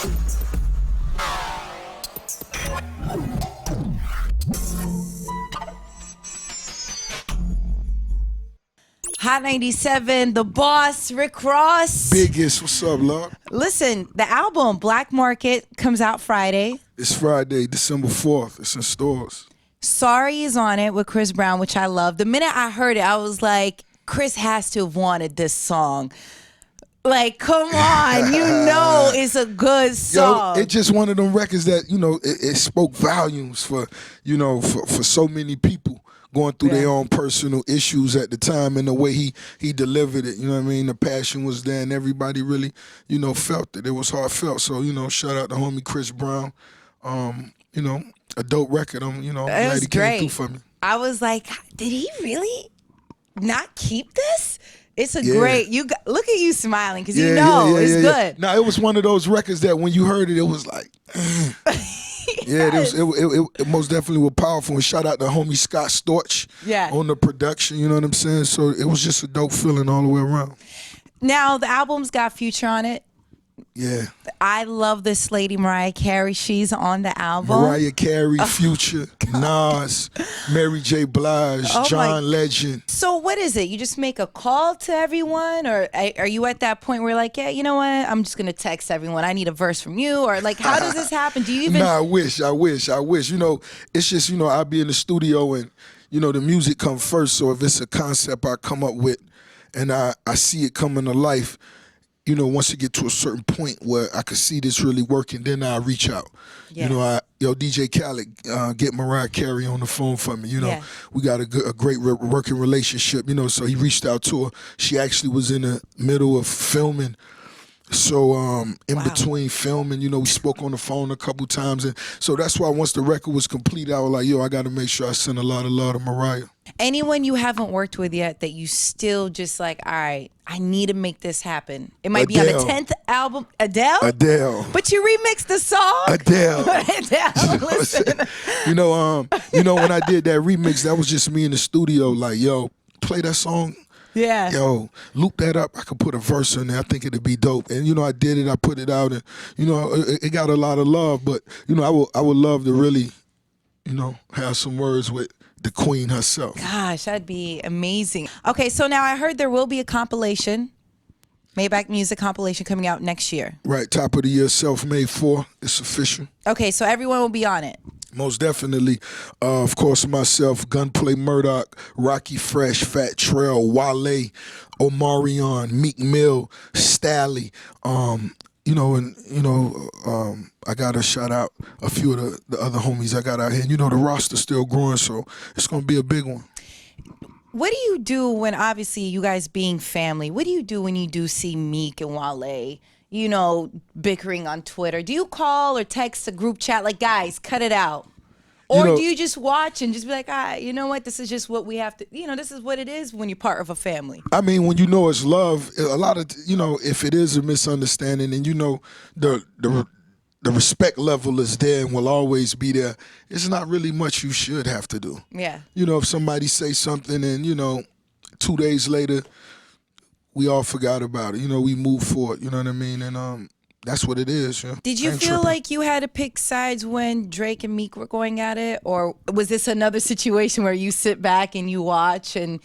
Hot 97, the boss, Rick Ross. Biggest, what's up, love? Listen, the album Black Market comes out Friday. It's Friday, December 4th. It's in stores. Sorry is on it with Chris Brown, which I love. The minute I heard it, I was like, Chris has to have wanted this song. Like, come on, you know it's a good song. Yo, it's just one of them records that, it spoke volumes for, for so many people going through their own personal issues at the time, and the way he delivered it, you know what I mean? The passion was there, and everybody really, felt it. It was heartfelt. So, shout out to homie Chris Brown. A dope record. I'm glad he came through for me. I was like, did he really not keep this? It's a great. Look at you smiling because it's good. No, it was one of those records that when you heard it, it was like, it most definitely was powerful. And shout out to homie Scott Storch on the production. You know what I'm saying? So it was just a dope feeling all the way around. Now the album's got Future on it. Yeah. I love this lady, Mariah Carey. She's on the album. Mariah Carey, Future, Nas, Mary J. Blige, John Legend. So what is it? You just make a call to everyone? Or are you at that point where you're like, yeah, you know what? I'm just going to text everyone. I need a verse from you. Or like, how does this happen? Do you even... Nah, I wish. It's just, I'll be in the studio and, the music comes first. So if it's a concept I come up with and I see it coming to life, once you get to a certain point where I could see this really working, then I reach out. Yeah. DJ Khaled, get Mariah Carey on the phone for me. We got a great working relationship. So he reached out to her. She actually was in the middle of filming. So between filming, we spoke on the phone a couple times, and so that's why once the record was complete, I was like, I got to make sure I send a lot of love to Mariah. Anyone you haven't worked with yet that you still just like, all right, I need to make this happen. It might be on the 10th album. Adele? But you remixed the song? Adele. Listen. When I did that remix, that was just me in the studio, like, yo, play that song. Yeah. Yo, loop that up. I could put a verse in there. I think it'd be dope. And I did it. I put it out, and it got a lot of love. But I would love to really, have some words with the queen herself. Gosh, that'd be amazing. Okay, so now I heard there will be a compilation, Maybach Music compilation coming out next year. Right, top of the year, Self-Made 4. It's official. Okay, so everyone will be on it. Most definitely. Of course, myself, Gunplay Murdoch, Rocky Fresh, Fat Trail, Wale, Omarion, Meek Mill, Stally. I got to shout out a few of the other homies I got out here. And the roster's still growing, so it's going to be a big one. What do you do when, obviously, you guys being family, what do you do when you do see Meek and Wale, bickering on Twitter? Do you call or text a group chat like, guys, cut it out? Or do you just watch and just be like, you know what, this is just what we have to, this is what it is when you're part of a family. I mean, when it's love, a lot of, if it is a misunderstanding and the respect level is there and will always be there, it's not really much you should have to do. Yeah. If somebody say something and, 2 days later, we all forgot about it. We move forward, you know what I mean? And that's what it is. Did you feel like you had to pick sides when Drake and Meek were going at it? Or was this another situation where you sit back and you watch and,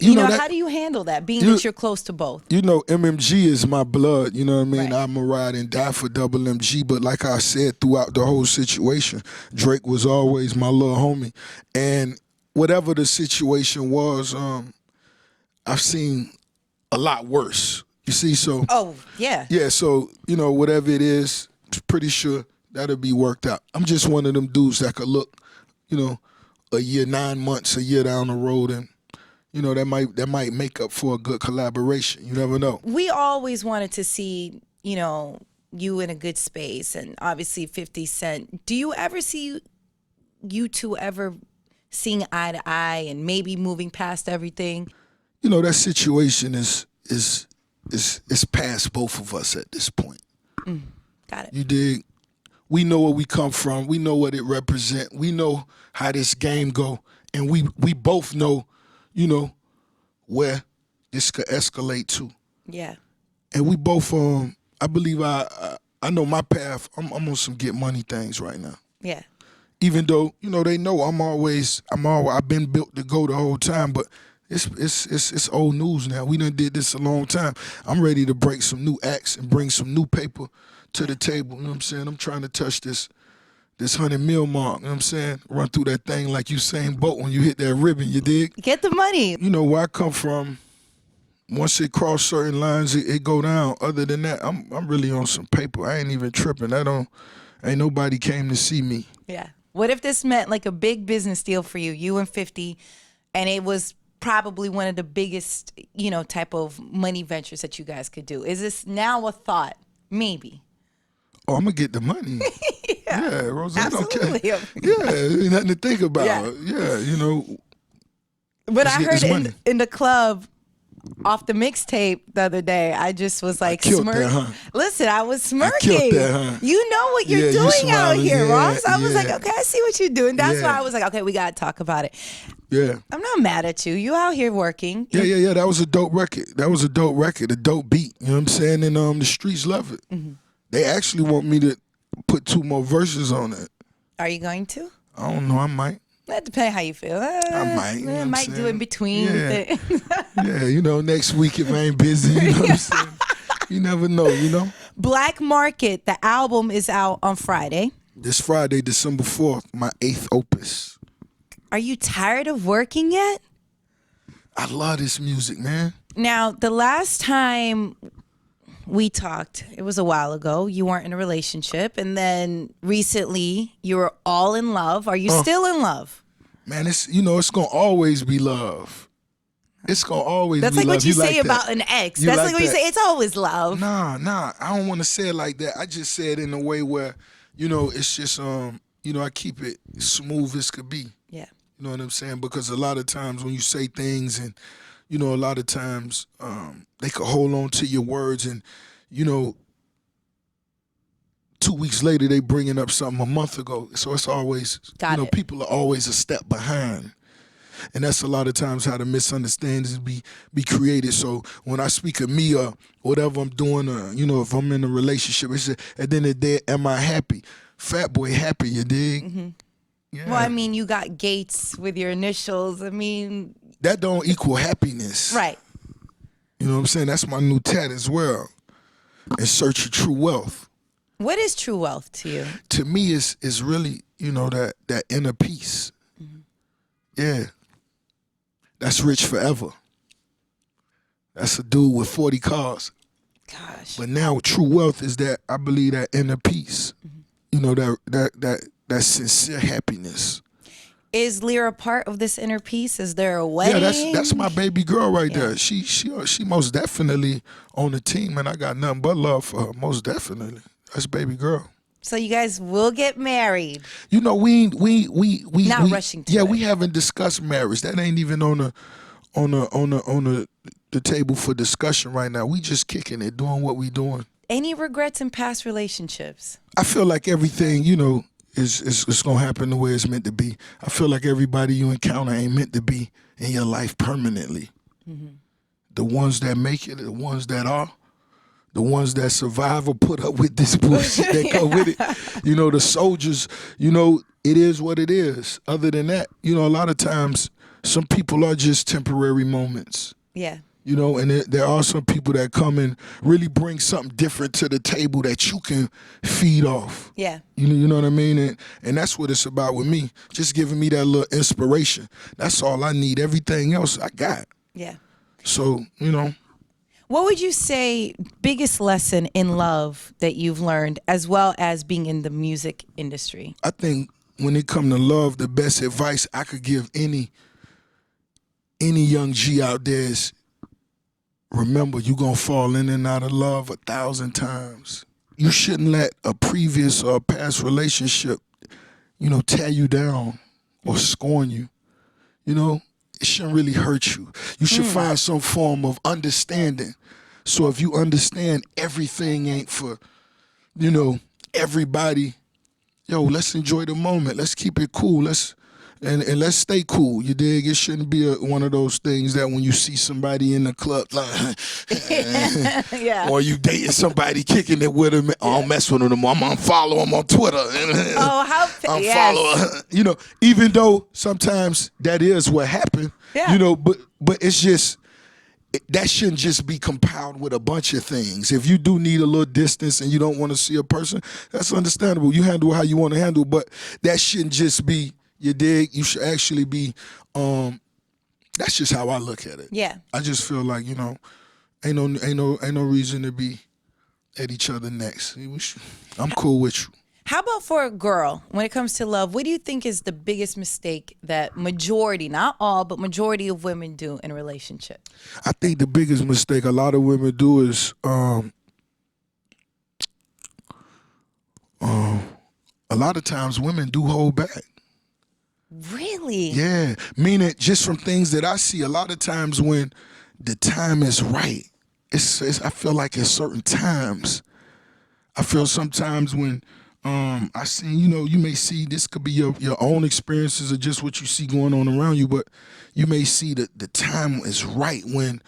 how do you handle that, being that you're close to both? MMG is my blood, you know what I mean? Right. I'm a ride and die for Double MG, but like I said, throughout the whole situation, Drake was always my little homie. And whatever the situation was, I've seen a lot worse. You see, so... Oh, yeah. Yeah, so, whatever it is, pretty sure that'll be worked out. I'm just one of them dudes that could look, a year, 9 months, a year down the road, and, that might make up for a good collaboration. You never know. We always wanted to see, you in a good space, and obviously 50 Cent. Do you ever see you two ever seeing eye to eye and maybe moving past everything? That situation is past both of us at this point. Got it. You dig? We know where we come from. We know what it represents. We know how this game go. And we both know, where this could escalate to. Yeah. And we both, I believe our I know my path. I'm on some get money things right now. Yeah. Even though, they know I've been built to go the whole time, but it's old news now. We done did this a long time. I'm ready to break some new acts and bring some new paper to the table. You know what I'm saying? I'm trying to touch this 100 mil mark. You know what I'm saying? Run through that thing like Usain Bolt when you hit that ribbon, you dig? Get the money. You know where I come from. Once it cross certain lines, it go down. Other than that, I'm really on some paper. I ain't even tripping. Ain't nobody came to see me. Yeah. What if this meant like a big business deal for you and 50, and it was probably one of the biggest, type of money ventures that you guys could do? Is this now a thought? Maybe. Oh, I'm gonna get the money. Yeah, Rose. Absolutely. Yeah, ain't nothing to think about. Yeah, But I get this heard money. in the club off the mixtape the other day, I just was like killed smirking. that, huh? Listen, I was smirking. killed that, huh? You know what you're Yeah, you doing out smiling. here, Yeah, Ross. I was like, yeah. okay, I see what you're doing. That's Yeah. why I was like, okay, we gotta talk about it. Yeah. I'm not mad at you. You out here working. Yeah. That was a dope record. A dope beat. You know what I'm saying? And the streets love it. Mm-hmm. They actually want me to put 2 more verses on it. Are you going to? I don't know. I might. That depends how you feel. I might. You know what I'm might do saying? in between. Yeah. things. Yeah. Next week if I ain't busy. You know what I'm saying? You never know. Black Market, the album is out on Friday. This Friday, December 4th, my 8th opus. Are you tired of working yet? I love this music, man. Now, the last time we talked, it was a while ago. You weren't in a relationship. And then recently, you were all in love. Are you still in love? Man, it's going to always be love. It's going to always That's be like love. what you say like about that? an ex. You That's like like what you that? say. It's always love. Nah. I don't want to say it like that. I just say it in a way where, it's just, I keep it smooth as could be. Yeah. You know what I'm saying? Because a lot of times when you say things and, a lot of times they could hold on to your words and, 2 weeks later they bringing up something a month ago. So it's always, Got it. people are always a step behind. And that's a lot of times how the misunderstandings be created. So when I speak of me or whatever I'm doing, if I'm in a relationship, it's at the end of the day, am I happy? Fat boy happy, you dig? Mm-hmm. Yeah. Well, I mean, you got Gates with your initials. I mean, that don't equal happiness. right. You know what I'm saying? That's my new tat as well. In search of true wealth. What is true wealth to you? To me, it's really, that inner peace. Mm-hmm. Yeah. That's rich forever. That's a dude with 40 cars. Gosh. But now true wealth is that, I believe, that inner peace. Mm-hmm. That sincere happiness. Is Lira part of this inner peace? Is there a wedding? Yeah, that's my baby girl right there. She most definitely on the team, and I got nothing but love for her. Most definitely, that's baby girl. So you guys will get married. We Not rushing to it. we haven't discussed marriage. That ain't even on the table for discussion right now. We just kicking it, doing what we doing. Any regrets in past relationships? I feel like everything, is gonna happen the way it's meant to be. I feel like everybody you encounter ain't meant to be in your life permanently. Mm-hmm. The ones that make it, the ones that are, the ones that survive or put up with this bullshit that go with it. The soldiers, it is what it is. Other than that, a lot of times some people are just temporary moments. Yeah. And there are some people that come and really bring something different to the table that you can feed off. Yeah. You know what I mean? And that's what it's about with me. Just giving me that little inspiration. That's all I need. Everything else I got. Yeah. So, What would you say biggest lesson in love that you've learned as well as being in the music industry? I think when it comes to love, the best advice I could give any young G out there is, remember, you're going to fall in and out of love 1,000 times. You shouldn't let a previous or past relationship, tear you down or scorn you. It shouldn't really hurt you. You should find some form of understanding. So if you understand everything ain't for, everybody, let's enjoy the moment. Let's keep it cool. Let's and let's stay cool. You dig? It shouldn't be one of those things that when you see somebody in the club, like, Yeah. or you dating somebody, kicking it with them, I don't mess with them. I'm unfollow them on Twitter. Oh, how Unfollow. You know, even though sometimes that is what happened. Yeah. You know, but it's just. That shouldn't just be compiled with a bunch of things. If you do need a little distance and you don't want to see a person, that's understandable. You handle how you want to handle, but that shouldn't just be, you dig? You should actually be, that's just how I look at it. Yeah. I just feel like, you know, ain't no reason to be at each other necks. I'm cool with you. How about for a girl, when it comes to love, what do you think is the biggest mistake that majority, not all, but majority of women do in a relationship? I think the biggest mistake a lot of women do is a lot of times women do hold back. Really? Yeah, meaning just from things that I see, a lot of times when the time is right, I feel like at certain times, I feel sometimes when I see, you know, you may see, this could be your own experiences or just what you see going on around you, but you may see that the time is right when,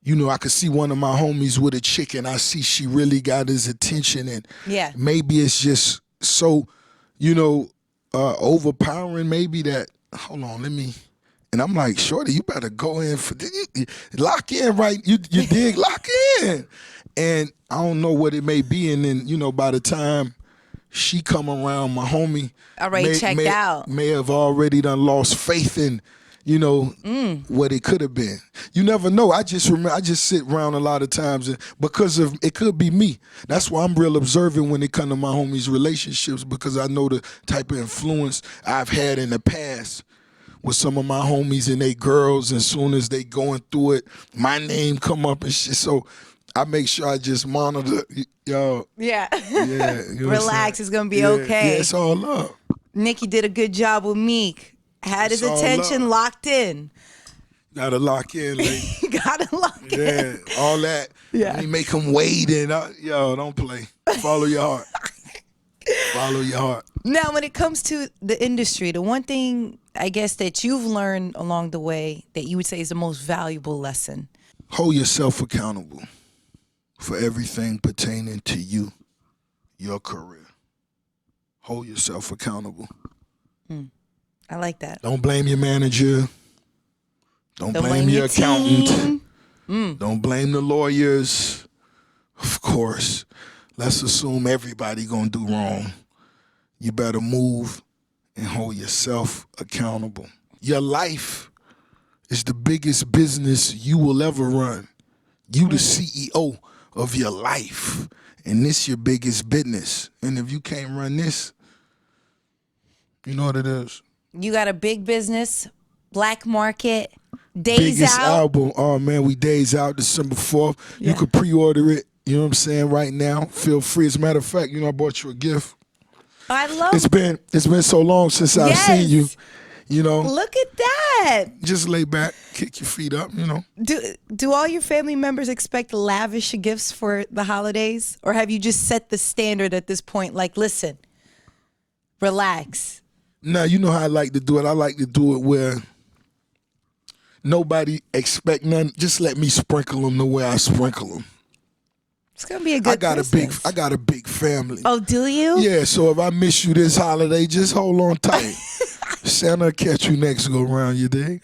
you know, I could see one of my homies with a chick and I see she really got his attention, and Yeah. maybe it's just so, you know, overpowering maybe that, hold on, and I'm like, shorty, you better go in for lock in, right? You dig, lock in. And I don't know what it may be, and then, you know, by the time she come around, my homie Already checked out. may have already done lost faith in, you know, what it could have been. You never know. I just sit around a lot of times, and because of it could be me. That's why I'm real observant when it come to my homies' relationships, because I know the type of influence I've had in the past with some of my homies and they girls, and soon as they going through it, my name come up and shit. So I make sure I just monitor, yo. Yeah. Yeah. You know Relax, it's gonna be yeah, okay. Yeah, it's all up. Nikki did a good job with Meek. Had his It's all attention love. locked in. Gotta lock in, lady. You gotta lock in. Yeah, all that. Yeah. You make them wait and yo, don't play. Follow your heart. Follow your heart. Now, when it comes to the industry, the one thing I guess that you've learned along the way that you would say is the most valuable lesson. Hold yourself accountable for everything pertaining to you, your career. Hold yourself accountable. I like that. Don't blame your manager. Don't blame your accountant. Don't blame the lawyers. Of course, let's assume everybody gonna do wrong. You better move and hold yourself accountable. Your life is the biggest business you will ever run. You the CEO of your life, and this your biggest business. And if you can't run this, you know what it is. You got a big business, black market, days Biggest out. album. Oh man, we days out December 4th. Yeah. You could pre-order it. You know what I'm saying? Right now, feel free. As a matter of fact, you know, I bought you a gift. I love It's been so long since I've seen you. You know, Look at that. just lay back, kick your feet up. You know, Do all your family members expect lavish gifts for the holidays? Or have you just set the standard at this point? Like, listen, relax. now you know how I like to do it. I like to do it where nobody expect none. Just let me sprinkle them the way I sprinkle them. It's going to be a good Christmas. I got a big family. Oh, do you? Yeah, so if I miss you this holiday, just hold on tight. Santa will catch you next go round, you dig?